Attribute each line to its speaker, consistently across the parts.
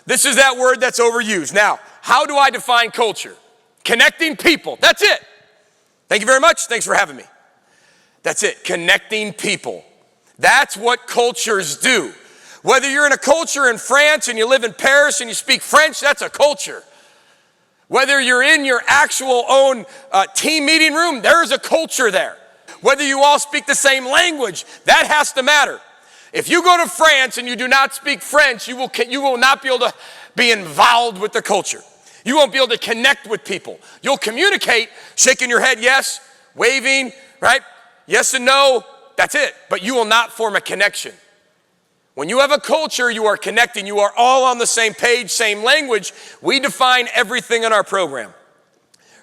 Speaker 1: This is that word that's overused. Now, how do I define culture? Connecting people. That's it. Thank you very much. Thanks for having me. That's it. Connecting people. That's what cultures do. Whether you're in a culture in France and you live in Paris and you speak French, that's a culture. Whether you're in your actual own team meeting room, there's a culture there. Whether you all speak the same language, that has to matter. If you go to France and you do not speak French, you will not be able to be involved with the culture. You won't be able to connect with people. You'll communicate, shaking your head yes, waving, right? Yes and no, that's it. But you will not form a connection. When you have a culture, you are connecting. You are all on the same page, same language. We define everything in our program.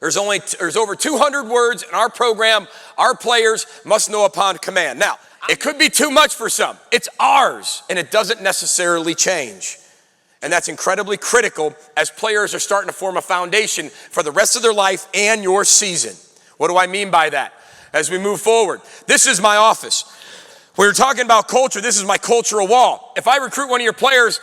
Speaker 1: There's over 200 words in our program. Our players must know upon command. Now, it could be too much for some. It's ours, and it doesn't necessarily change. And that's incredibly critical as players are starting to form a foundation for the rest of their life and your season. What do I mean by that? As we move forward, this is my office. When you're talking about culture, this is my cultural wall. If I recruit one of your players,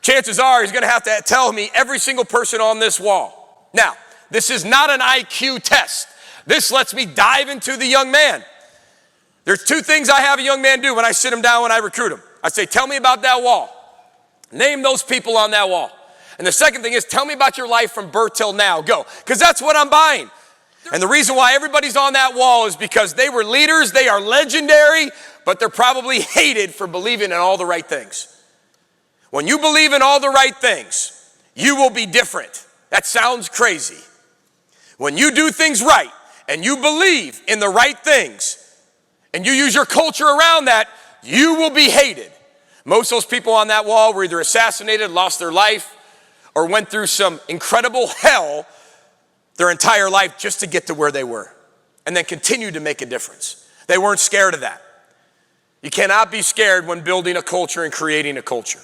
Speaker 1: chances are he's going to have to tell me every single person on this wall. Now, this is not an IQ test. This lets me dive into the young man. There's two things I have a young man do when I sit him down when I recruit him. I say, tell me about that wall. Name those people on that wall. And the second thing is, tell me about your life from birth till now. Go. Because that's what I'm buying. And the reason why everybody's on that wall is because they were leaders, they are legendary, but they're probably hated for believing in all the right things. When you believe in all the right things, you will be different. That sounds crazy. When you do things right and you believe in the right things and you use your culture around that, you will be hated. Most of those people on that wall were either assassinated, lost their life, or went through some incredible hell their entire life just to get to where they were and then continued to make a difference. They weren't scared of that. You cannot be scared when building a culture and creating a culture.